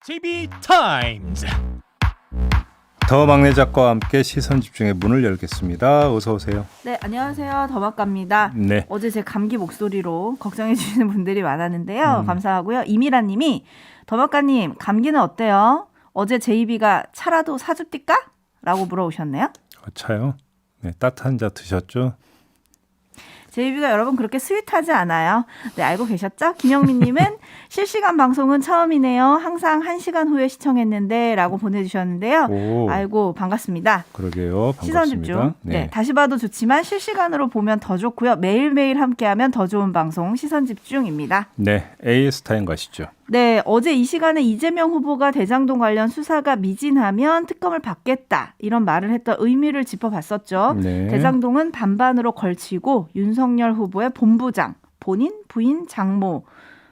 JB타임즈. 더 막내 작가와 함께 시선 집중의 문을 열겠습니다. 어서 오세요. 네, 안녕하세요. 더박갑니다. 네. 어제 제 감기 목소리로 걱정해 주시는 분들이 많았는데요. 감사하고요. 이미라 님이 더박가님 감기는 어때요? 어제 제이비가 차라도 사줍디까? 라고 물어오셨네요. 차요? 네, 따뜻한 차 드셨죠? 제이비가 여러분 그렇게 스윗하지 않아요. 네, 알고 계셨죠? 김영민님은 실시간 방송은 처음이네요. 항상 1시간 후에 시청했는데 라고 보내주셨는데요. 오. 아이고 반갑습니다. 그러게요. 반갑습니다. 시선 집중. 네, 다시 봐도 좋지만 실시간으로 보면 더 좋고요. 매일매일 함께하면 더 좋은 방송 시선 집중입니다. 네, AS 타임 가시죠. 네, 어제 이 시간에 이재명 후보가 대장동 관련 수사가 미진하면 특검을 받겠다 이런 말을 했던 의미를 짚어봤었죠. 네. 대장동은 반반으로 걸치고 윤석열 후보의 본부장, 본인, 부인, 장모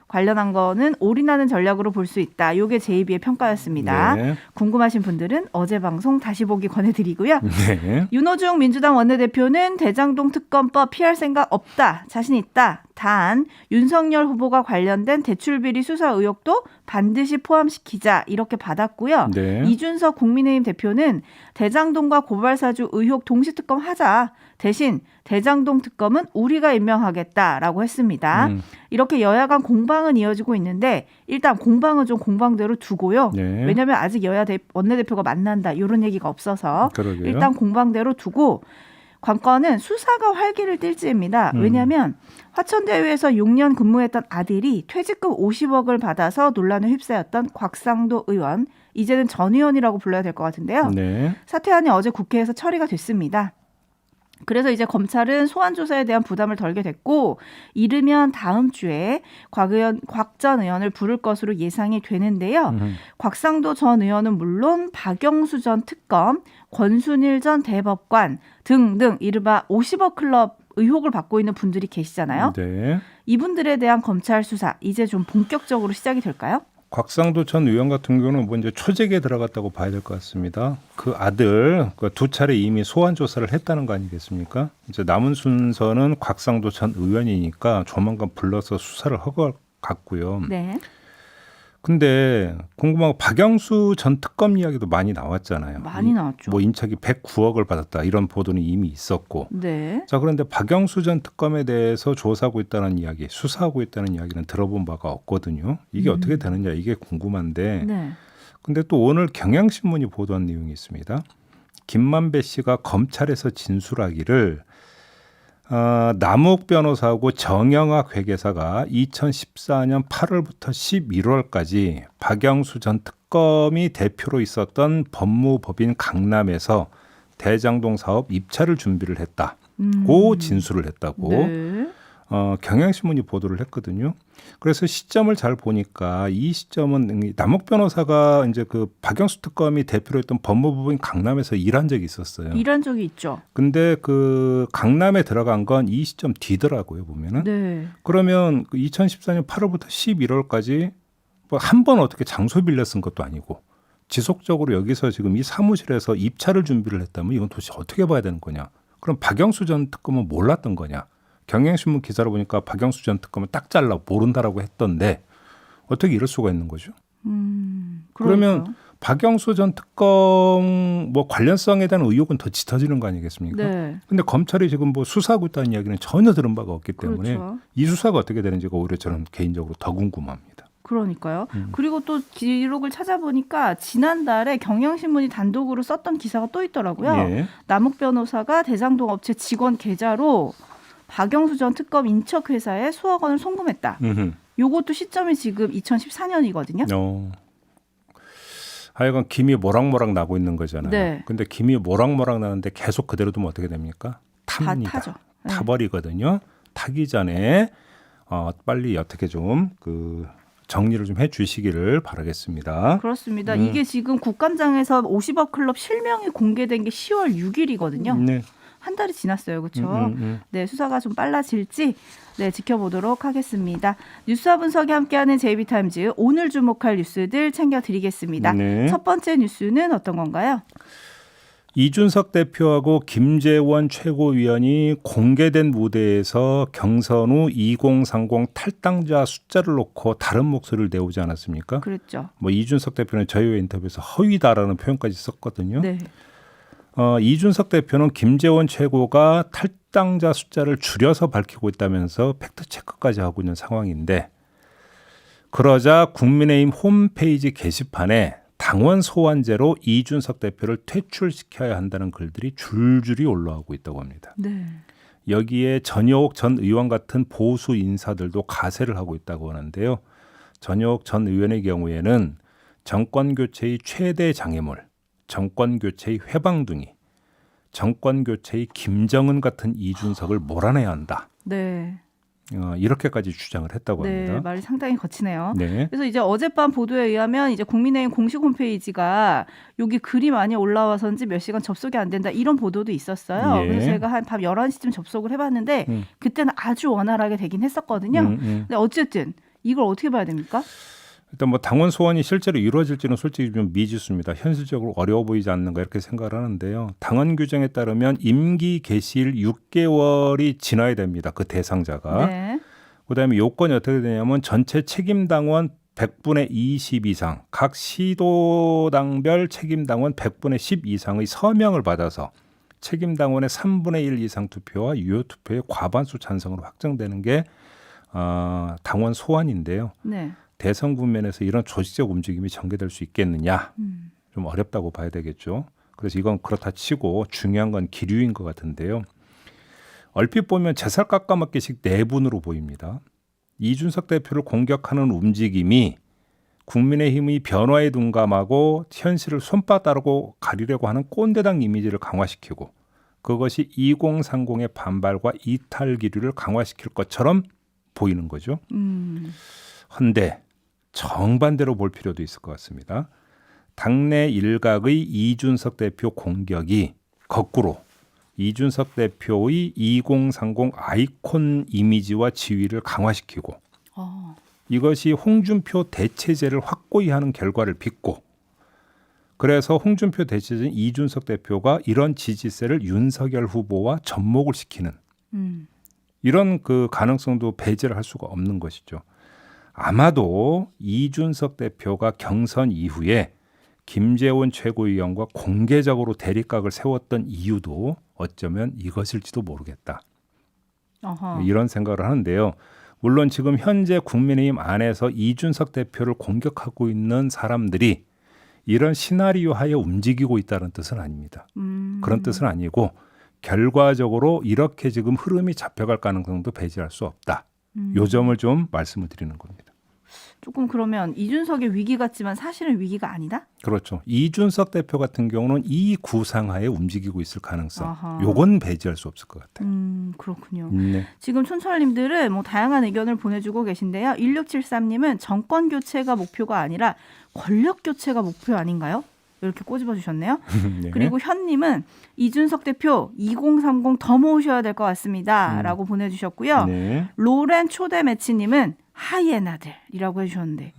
관련한 거는 올인하는 전략으로 볼 수 있다. 이게 제이비의 평가였습니다. 네. 궁금하신 분들은 어제 방송 다시 보기 권해드리고요. 네. 윤호중 민주당 원내대표는 대장동 특검법 피할 생각 없다. 자신 있다. 단 윤석열 후보가 관련된 대출비리 수사 의혹도 반드시 포함시키자 이렇게 받았고요. 네. 이준석 국민의힘 대표는 대장동과 고발사주 의혹 동시특검 하자. 대신 대장동 특검은 우리가 임명하겠다라고 했습니다. 이렇게 여야 간 공방은 이어지고 있는데 일단 공방은 좀 공방대로 두고요. 네. 왜냐하면 아직 여야 원내대표가 만난다 이런 얘기가 없어서 그러게요. 일단 공방대로 두고 관건은 수사가 활기를 띨지입니다. 왜냐하면 화천대유에서 6년 근무했던 아들이 퇴직금 50억을 받아서 논란에 휩싸였던 곽상도 의원, 이제는 전 의원이라고 불러야 될 것 같은데요. 네. 사퇴안이 어제 국회에서 처리가 됐습니다. 그래서 이제 검찰은 소환 조사에 대한 부담을 덜게 됐고 이르면 다음 주에 곽 전 의원을 부를 것으로 예상이 되는데요. 곽상도 전 의원은 물론 박영수 전 특검, 권순일 전 대법관 등등 이른바 50억 클럽 의혹을 받고 있는 분들이 계시잖아요. 네. 이분들에 대한 검찰 수사 이제 좀 본격적으로 시작이 될까요? 곽상도 전 의원 같은 경우는 뭐 이제 초재기에 들어갔다고 봐야 될 것 같습니다. 그 아들 두 차례 이미 소환 조사를 했다는 거 아니겠습니까? 이제 남은 순서는 곽상도 전 의원이니까 조만간 불러서 수사를 할 것 같고요. 네. 근데 궁금한 거 박영수 전 특검 이야기도 많이 나왔잖아요. 많이 나왔죠. 뭐 인척이 109억을 받았다 이런 보도는 이미 있었고. 네. 자, 그런데 박영수 전 특검에 대해서 조사하고 있다는 이야기, 수사하고 있다는 이야기는 들어본 바가 없거든요. 이게 어떻게 되느냐 이게 궁금한데. 네. 근데 또 오늘 경향신문이 보도한 내용이 있습니다. 김만배 씨가 검찰에서 진술하기를 남욱 변호사하고 정영학 회계사가 2014년 8월부터 11월까지 박영수 전 특검이 대표로 있었던 법무법인 강남에서 대장동 사업 입찰을 준비를 했다고 진술을 했다고 네. 경향신문이 보도를 했거든요. 그래서 시점을 잘 보니까 이 시점은 남욱 변호사가 이제 그 박영수 특검이 대표로 했던 법무부인 강남에서 일한 적이 있었어요. 일한 적이 있죠. 근데 그 강남에 들어간 건 이 시점 뒤더라고요, 보면은. 네. 그러면 2014년 8월부터 11월까지 뭐 한 번 어떻게 장소 빌려 쓴 것도 아니고 지속적으로 여기서 지금 이 사무실에서 입찰을 준비를 했다면 이건 도대체 어떻게 봐야 되는 거냐? 그럼 박영수 전 특검은 몰랐던 거냐? 경향신문 기사를 보니까 박영수 전 특검은 딱 잘라 모른다라고 했던데 어떻게 이럴 수가 있는 거죠? 그러면 박영수 전 특검 뭐 관련성에 대한 의혹은 더 짙어지는 거 아니겠습니까? 네. 근데 검찰이 지금 뭐 수사하고 있다는 이야기는 전혀 들은 바가 없기 때문에 그렇죠. 이 수사가 어떻게 되는지가 오히려 저는 개인적으로 더 궁금합니다. 그러니까요. 그리고 또 기록을 찾아보니까 지난달에 경향신문이 단독으로 썼던 기사가 또 있더라고요. 예. 남욱 변호사가 대장동 업체 직원 계좌로 박영수 전 특검 인척회사에 수억 원을 송금했다. 요것도 시점이 지금 2014년이거든요. 하여간 김이 모락모락 나고 있는 거잖아요. 네. 근데 김이 모락모락 나는데 계속 그대로 두면 어떻게 됩니까? 탑니다. 다 타죠. 네. 타버리거든요. 타기 전에 빨리 어떻게 좀 정리를 좀 해주시기를 바라겠습니다. 그렇습니다. 이게 지금 국감장에서 50억 클럽 실명이 공개된 게 10월 6일이거든요. 네. 한 달이 지났어요. 그렇죠? 네, 수사가 좀 빨라질지 지켜보도록 하겠습니다. 뉴스와 분석이 함께하는 JB타임즈 오늘 주목할 뉴스들 챙겨드리겠습니다. 네. 첫 번째 뉴스는 어떤 건가요? 이준석 대표하고 김재원 최고위원이 공개된 무대에서 경선 후 2030 탈당자 숫자를 놓고 다른 목소리를 내오지 않았습니까? 그랬죠. 뭐 이준석 대표는 저희와 인터뷰에서 허위다라는 표현까지 썼거든요. 네. 이준석 대표는 김재원 최고가 탈당자 숫자를 줄여서 밝히고 있다면서 팩트 체크까지 하고 있는 상황인데, 그러자 국민의힘 홈페이지 게시판에 당원 소환제로 이준석 대표를 퇴출시켜야 한다는 글들이 줄줄이 올라오고 있다고 합니다. 네. 여기에 전효옥 전 의원 같은 보수 인사들도 가세를 하고 있다고 하는데요. 전효옥 전 의원의 경우에는 정권 교체의 최대 장애물, 정권 교체의 회방둥이, 정권 교체의 김정은 같은 이준석을 몰아내야 한다. 네. 이렇게까지 주장을 했다고 네. 합니다. 말이 상당히 거치네요. 네. 그래서 이제 어젯밤 보도에 의하면 이제 국민의힘 공식 홈페이지가 여기 글이 많이 올라와서인지 몇 시간 접속이 안 된다 이런 보도도 있었어요. 예. 그래서 제가 한 밤 11시쯤 접속을 해봤는데 그때는 아주 원활하게 되긴 했었거든요. 근데 어쨌든 이걸 어떻게 봐야 됩니까? 일단 뭐 당원 소환이 실제로 이루어질지는 솔직히 좀 미지수입니다. 현실적으로 어려워 보이지 않는가 이렇게 생각을 하는데요. 당원 규정에 따르면 임기 개시일 6개월이 지나야 됩니다. 그 대상자가. 네. 그다음에 요건이 어떻게 되냐면 전체 책임당원 100분의 20 이상, 각 시도당별 책임당원 100분의 10 이상의 서명을 받아서 책임당원의 3분의 1 이상 투표와 유효 투표의 과반수 찬성으로 확정되는 게 당원 소환인데요. 네. 대선 국면에서 이런 조직적 움직임이 전개될 수 있겠느냐, 좀 어렵다고 봐야 되겠죠. 그래서 이건 그렇다 치고 중요한 건 기류인 것 같은데요. 얼핏 보면 제살 깎아먹기식 내분으로 보입니다. 이준석 대표를 공격하는 움직임이 국민의힘의 변화에 둔감하고 현실을 손바닥으로 가리려고 하는 꼰대당 이미지를 강화시키고, 그것이 2030의 반발과 이탈 기류를 강화시킬 것처럼 보이는 거죠. 헌데 정반대로 볼 필요도 있을 것 같습니다. 당내 일각의 이준석 대표 공격이 거꾸로 이준석 대표의 2030 아이콘 이미지와 지위를 강화시키고 이것이 홍준표 대체제를 확고히 하는 결과를 빚고, 그래서 홍준표 대체제인 이준석 대표가 이런 지지세를 윤석열 후보와 접목을 시키는 이런 그 가능성도 배제를 할 수가 없는 것이죠. 아마도 이준석 대표가 경선 이후에 김재원 최고위원과 공개적으로 대립각을 세웠던 이유도 어쩌면 이것일지도 모르겠다. 어허. 이런 생각을 하는데요. 물론 지금 현재 국민의힘 안에서 이준석 대표를 공격하고 있는 사람들이 이런 시나리오 하에 움직이고 있다는 뜻은 아닙니다. 그런 뜻은 아니고 결과적으로 이렇게 지금 흐름이 잡혀갈 가능성도 배제할 수 없다. 요 점을 좀 말씀을 드리는 겁니다. 조금 그러면 이준석의 위기 같지만 사실은 위기가 아니다? 그렇죠. 이준석 대표 같은 경우는 이 구상하에 움직이고 있을 가능성, 아하. 요건 배제할 수 없을 것 같아요. 그렇군요. 네. 지금 촌철님들은 뭐 다양한 의견을 보내주고 계신데요. 1673님은 정권 교체가 목표가 아니라 권력 교체가 목표 아닌가요? 이렇게 꼬집어 주셨네요. 네. 그리고 현님은 이준석 대표 2030 더 모으셔야 될 것 같습니다. 라고 보내주셨고요. 네. 로렌 초대 매치님은 하이에나들이라고 해주셨는데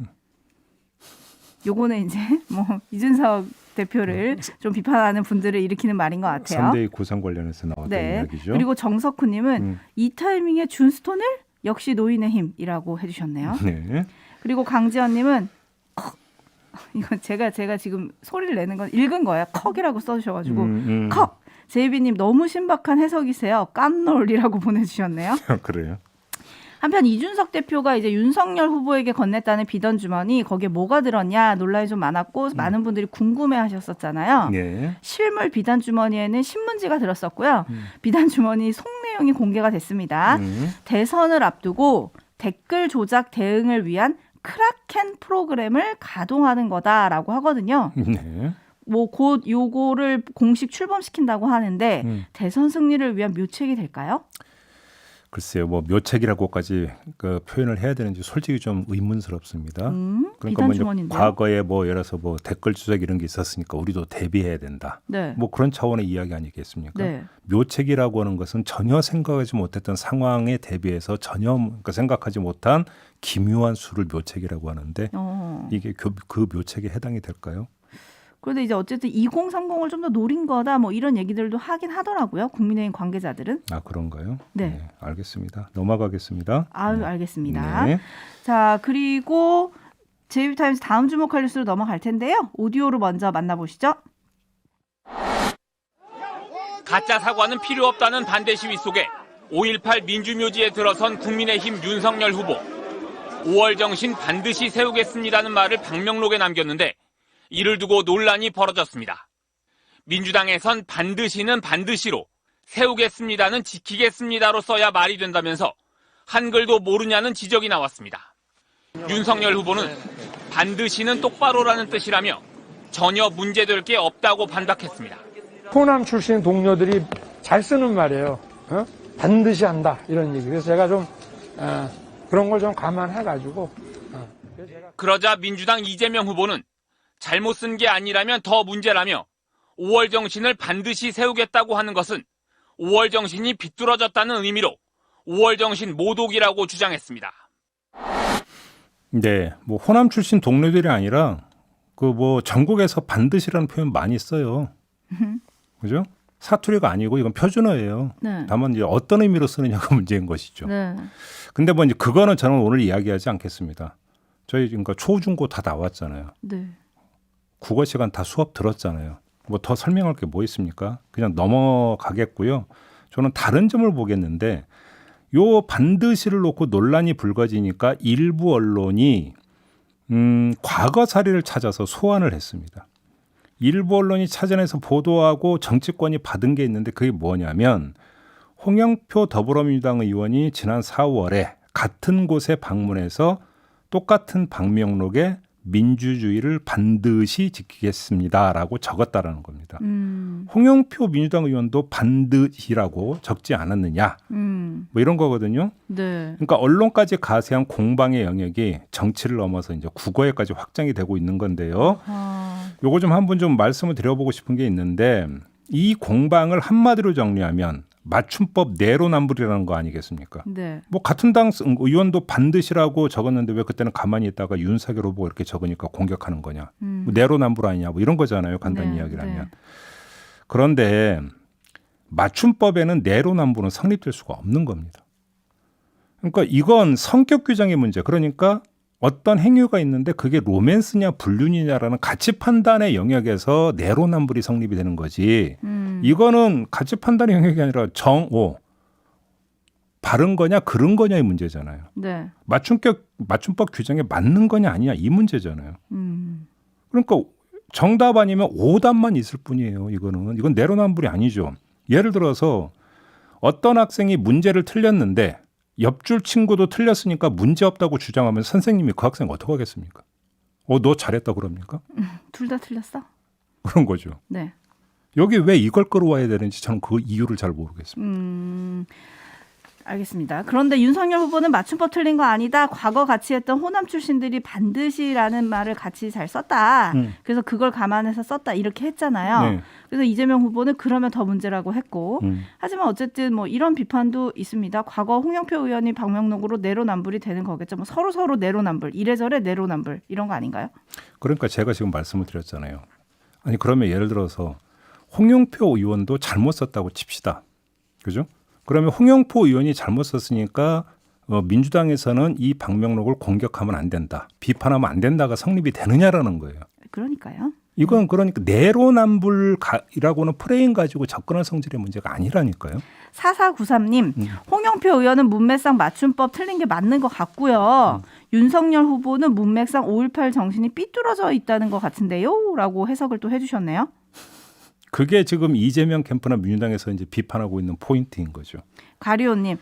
요거는 이제 뭐 이준석 대표를 좀 비판하는 분들을 일으키는 말인 것 같아요. 3대 구상 관련해서 나왔던 네. 이야기죠. 그리고 정석훈님은 이 타이밍에 준스톤을 역시 노인의 힘이라고 해주셨네요. 네. 그리고 강지연님은 이건 제가 지금 소리를 내는 건 읽은 거예요. 컥이라고 써주셔가지고 컥. 제이비님 너무 신박한 해석이세요. 깜놀이라고 보내주셨네요. 그래요. 한편 이준석 대표가 이제 윤석열 후보에게 건넸다는 비던 주머니 거기에 뭐가 들었냐 논란이 좀 많았고 많은 분들이 궁금해하셨었잖아요. 네. 실물 비단 주머니에는 신문지가 들었었고요. 비단 주머니 속 내용이 공개가 됐습니다. 대선을 앞두고 댓글 조작 대응을 위한 크라켄 프로그램을 가동하는 거다라고 하거든요. 네. 뭐 곧 요거를 공식 출범시킨다고 하는데 대선 승리를 위한 묘책이 될까요? 글쎄요, 뭐 묘책이라고까지 그 표현을 해야 되는지 솔직히 좀 의문스럽습니다. 그러니까 비단 뭐 이제 주머니인데요. 과거에 뭐 예를 들어서 뭐 댓글 조작 이런 게 있었으니까 우리도 대비해야 된다. 네. 뭐 그런 차원의 이야기 아니겠습니까? 네. 묘책이라고 하는 것은 전혀 생각하지 못했던 상황에 대비해서 전혀 그러니까 생각하지 못한 기묘한 수를 묘책이라고 하는데 이게 그 묘책에 해당이 될까요? 그런데 이제 어쨌든 2030을 좀 더 노린 거다 뭐 이런 얘기들도 하긴 하더라고요. 국민의힘 관계자들은. 아 그런가요? 네. 알겠습니다. 넘어가겠습니다. 아유 네. 알겠습니다. 네. 자 그리고 제이비타임스 다음 주목할 뉴스로 넘어갈 텐데요. 오디오로 먼저 만나보시죠. 가짜 사과는 필요 없다는 반대 시위 속에 5.18 민주묘지에 들어선 국민의힘 윤석열 후보. 5월 정신 반드시 세우겠습니다는 말을 방명록에 남겼는데 이를 두고 논란이 벌어졌습니다. 민주당에선 반드시는 반드시로 세우겠습니다는 지키겠습니다로 써야 말이 된다면서 한글도 모르냐는 지적이 나왔습니다. 윤석열 후보는 반드시는 똑바로라는 뜻이라며 전혀 문제될 게 없다고 반박했습니다. 호남 출신 동료들이 잘 쓰는 말이에요. 반드시 한다 이런 얘기. 그래서 제가 좀 그런 걸 좀 감안해가지고. 그러자 민주당 이재명 후보는 잘못 쓴 게 아니라면 더 문제라며 5월 정신을 반드시 세우겠다고 하는 것은 5월 정신이 비뚤어졌다는 의미로 5월 정신 모독이라고 주장했습니다. 네, 뭐 호남 출신 동료들이 아니라 그 뭐 전국에서 반드시라는 표현 많이 써요. 그죠? 사투리가 아니고 이건 표준어예요. 네. 다만 이제 어떤 의미로 쓰느냐가 문제인 것이죠. 네. 근데 뭐 이제 그거는 저는 오늘 이야기하지 않겠습니다. 저희 그러니까 초, 중, 고 다 나왔잖아요. 네. 국어 시간 다 수업 들었잖아요. 뭐 더 설명할 게 뭐 있습니까? 그냥 넘어가겠고요. 저는 다른 점을 보겠는데 요 반드시를 놓고 논란이 불거지니까 일부 언론이 과거 사례를 찾아서 소환을 했습니다. 일부 언론이 찾아내서 보도하고 정치권이 받은 게 있는데 그게 뭐냐면 홍영표 더불어민주당 의원이 지난 4월에 같은 곳에 방문해서 똑같은 방명록에 민주주의를 반드시 지키겠습니다라고 적었다라는 겁니다. 홍영표 민주당 의원도 반드시라고 적지 않았느냐 뭐 이런 거거든요. 네. 그러니까 언론까지 가세한 공방의 영역이 정치를 넘어서 이제 국어에까지 확장이 되고 있는 건데요. 요거 좀 한번 좀 말씀을 드려보고 싶은 게 있는데 이 공방을 한마디로 정리하면 맞춤법 내로남불이라는 거 아니겠습니까? 네. 뭐 같은 당 의원도 반드시라고 적었는데 왜 그때는 가만히 있다가 윤석열 후보가 이렇게 적으니까 공격하는 거냐? 뭐 내로남불 아니냐? 뭐 이런 거잖아요. 간단히 네, 이야기를 하면. 네. 그런데 맞춤법에는 내로남불은 성립될 수가 없는 겁니다. 그러니까 이건 성격 규정의 문제. 그러니까 어떤 행위가 있는데 그게 로맨스냐 불륜이냐라는 가치 판단의 영역에서 내로남불이 성립이 되는 거지. 이거는 가치 판단의 영역이 아니라 정오 바른 거냐 그른 거냐의 문제잖아요. 네. 맞춤법 규정에 맞는 거냐 아니냐 이 문제잖아요. 그러니까 정답 아니면 오답만 있을 뿐이에요. 이건 내로남불이 아니죠. 예를 들어서 어떤 학생이 문제를 틀렸는데 옆줄 친구도 틀렸으니까 문제 없다고 주장하면 선생님이 그 학생 어떻게 하겠습니까? 너 잘했다 그럽니까? 둘 다 틀렸어? 그런 거죠. 네. 여기 왜 이걸 끌어와야 되는지 저는 그 이유를 잘 모르겠습니다. 알겠습니다. 그런데 윤석열 후보는 맞춤법 틀린 거 아니다. 과거 같이 했던 호남 출신들이 반드시라는 말을 같이 잘 썼다. 그래서 그걸 감안해서 썼다. 이렇게 했잖아요. 네. 그래서 이재명 후보는 그러면 더 문제라고 했고. 하지만 어쨌든 뭐 이런 비판도 있습니다. 과거 홍영표 의원이 방명록으로 내로남불이 되는 거겠죠. 뭐 서로 내로남불, 이래저래 내로남불 이런 거 아닌가요? 그러니까 제가 지금 말씀을 드렸잖아요. 아니 그러면 예를 들어서 홍영표 의원도 잘못 썼다고 칩시다. 그죠? 그러면 홍영표 의원이 잘못 썼으니까 민주당에서는 이 방명록을 공격하면 안 된다. 비판하면 안 된다가 성립이 되느냐라는 거예요. 그러니까요. 이건 그러니까 내로남불이라고는 프레임 가지고 접근할 성질의 문제가 아니라니까요. 4493님, 홍영표 의원은 문맥상 맞춤법 틀린 게 맞는 것 같고요. 윤석열 후보는 문맥상 5.18 정신이 삐뚤어져 있다는 것 같은데요? 라고 해석을 또 해주셨네요. 그게 지금 이재명 캠프나 민주당에서 이제 비판하고 있는 포인트인 거죠. 가리오님,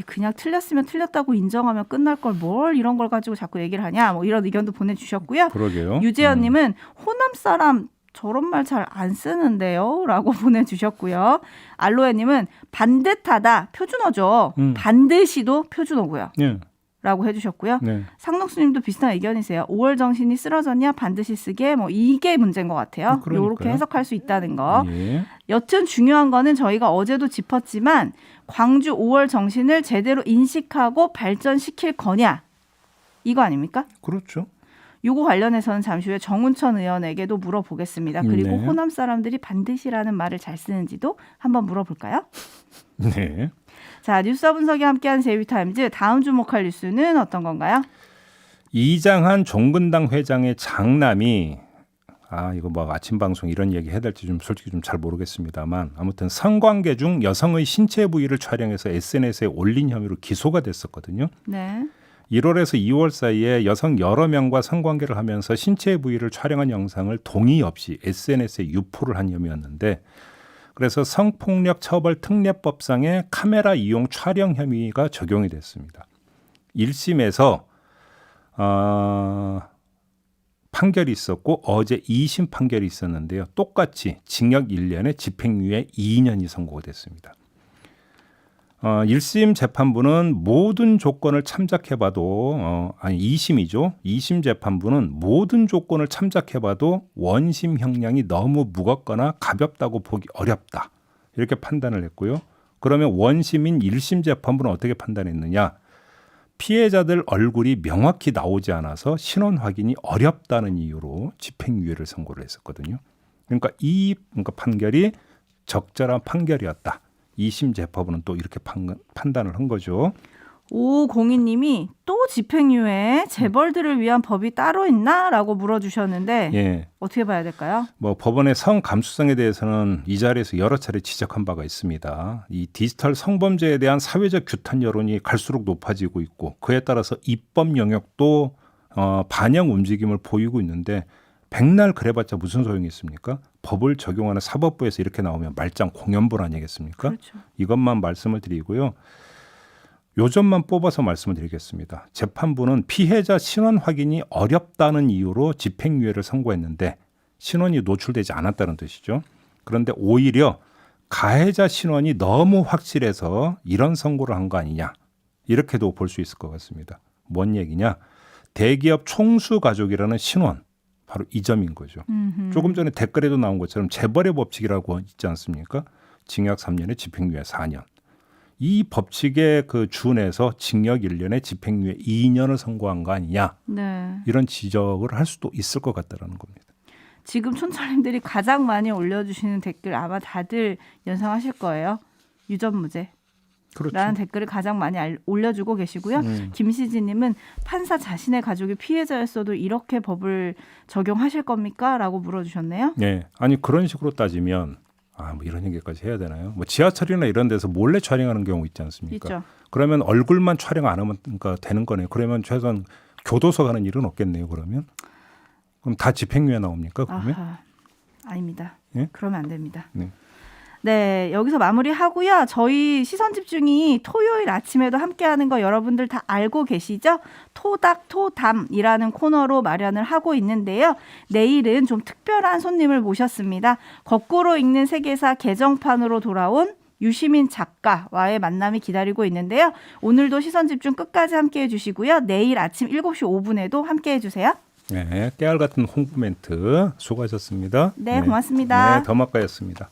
그냥 틀렸으면 틀렸다고 인정하면 끝날 걸 뭘 이런 걸 가지고 자꾸 얘기를 하냐, 뭐 이런 의견도 보내주셨고요. 그러게요. 유재현님은 호남 사람 저런 말 잘 안 쓰는데요?라고 보내주셨고요. 알로에님은 반듯하다 표준어죠. 반드시도 표준어고요. 네. 라고 해주셨고요. 네. 상록수님도 비슷한 의견이세요. 5월 정신이 쓰러졌냐 반드시 쓰게 뭐 이게 문제인 것 같아요. 이렇게 해석할 수 있다는 거. 예. 여튼 중요한 거는 저희가 어제도 짚었지만 광주 5월 정신을 제대로 인식하고 발전시킬 거냐 이거 아닙니까? 그렇죠. 요거 관련해서는 잠시 후에 정운천 의원에게도 물어보겠습니다. 그리고 네. 호남 사람들이 반드시라는 말을 잘 쓰는지도 한번 물어볼까요? 네. 자, 뉴스와 분석이 함께한 제이비타임즈 다음 주목할 뉴스는 어떤 건가요? 이장한 종근당 회장의 장남이 이거 뭐 아침 방송 이런 얘기 해야 될지 좀 솔직히 좀 잘 모르겠습니다만 아무튼 성관계 중 여성의 신체 부위를 촬영해서 SNS에 올린 혐의로 기소가 됐었거든요. 네. 1월에서 2월 사이에 여성 여러 명과 성관계를 하면서 신체 부위를 촬영한 영상을 동의 없이 SNS에 유포를 한 혐의였는데 그래서 성폭력 처벌 특례법상의 카메라 이용 촬영 혐의가 적용이 됐습니다. 1심에서 판결이 있었고 어제 2심 판결이 있었는데요. 똑같이 징역 1년에 집행유예 2년이 선고가 됐습니다. 1심 재판부는 모든 조건을 참작해봐도 2심이죠. 2심 재판부는 모든 조건을 참작해봐도 원심 형량이 너무 무겁거나 가볍다고 보기 어렵다. 이렇게 판단을 했고요. 그러면 원심인 1심 재판부는 어떻게 판단했느냐. 피해자들 얼굴이 명확히 나오지 않아서 신원 확인이 어렵다는 이유로 집행유예를 선고를 했었거든요. 그러니까 그러니까 판결이 적절한 판결이었다. 2심 재판부는 또 이렇게 판단을 한 거죠. 5502님이 또 집행유예 재벌들을 위한 법이 따로 있나? 라고 물어주셨는데 예. 어떻게 봐야 될까요? 뭐 법원의 성 감수성에 대해서는 이 자리에서 여러 차례 지적한 바가 있습니다. 이 디지털 성범죄에 대한 사회적 규탄 여론이 갈수록 높아지고 있고 그에 따라서 입법 영역도 반영 움직임을 보이고 있는데 백날 그래봤자 무슨 소용이 있습니까? 법을 적용하는 사법부에서 이렇게 나오면 말짱 공연볼 아니겠습니까? 그렇죠. 이것만 말씀을 드리고요. 요점만 뽑아서 말씀을 드리겠습니다. 재판부는 피해자 신원 확인이 어렵다는 이유로 집행유예를 선고했는데 신원이 노출되지 않았다는 뜻이죠. 그런데 오히려 가해자 신원이 너무 확실해서 이런 선고를 한 거 아니냐. 이렇게도 볼 수 있을 것 같습니다. 뭔 얘기냐. 대기업 총수 가족이라는 신원. 바로 이 점인 거죠. 조금 전에 댓글에도 나온 것처럼 재벌의 법칙이라고 있지 않습니까? 징역 3년에 집행유예 4년. 이 법칙에 준해서 징역 1년에 집행유예 2년을 선고한 거 아니냐. 네. 이런 지적을 할 수도 있을 것 같다는 겁니다. 지금 촌철님들이 가장 많이 올려주시는 댓글 아마 다들 연상하실 거예요. 유전무죄. 그렇죠. 라는 댓글을 가장 많이 올려주고 계시고요. 김시진님은 판사 자신의 가족이 피해자였어도 이렇게 법을 적용하실 겁니까? 라고 물어주셨네요. 네. 아니 그런 식으로 따지면 뭐 이런 얘기까지 해야 되나요? 뭐 지하철이나 이런 데서 몰래 촬영하는 경우 있지 않습니까? 있죠. 그러면 얼굴만 촬영 안 하면 되는 거네요. 그러면 최소한 교도소 가는 일은 없겠네요. 그럼 다 집행유예 나옵니까? 그러면? 아닙니다. 예? 그러면 안 됩니다. 네. 네, 여기서 마무리하고요. 저희 시선집중이 토요일 아침에도 함께하는 거 여러분들 다 알고 계시죠? 토닥토담이라는 코너로 마련을 하고 있는데요. 내일은 좀 특별한 손님을 모셨습니다. 거꾸로 읽는 세계사 개정판으로 돌아온 유시민 작가와의 만남이 기다리고 있는데요. 오늘도 시선집중 끝까지 함께해 주시고요. 내일 아침 7시 5분에도 함께해 주세요. 네, 깨알 같은 홍보 멘트 수고하셨습니다. 네, 고맙습니다. 네, 더마카였습니다.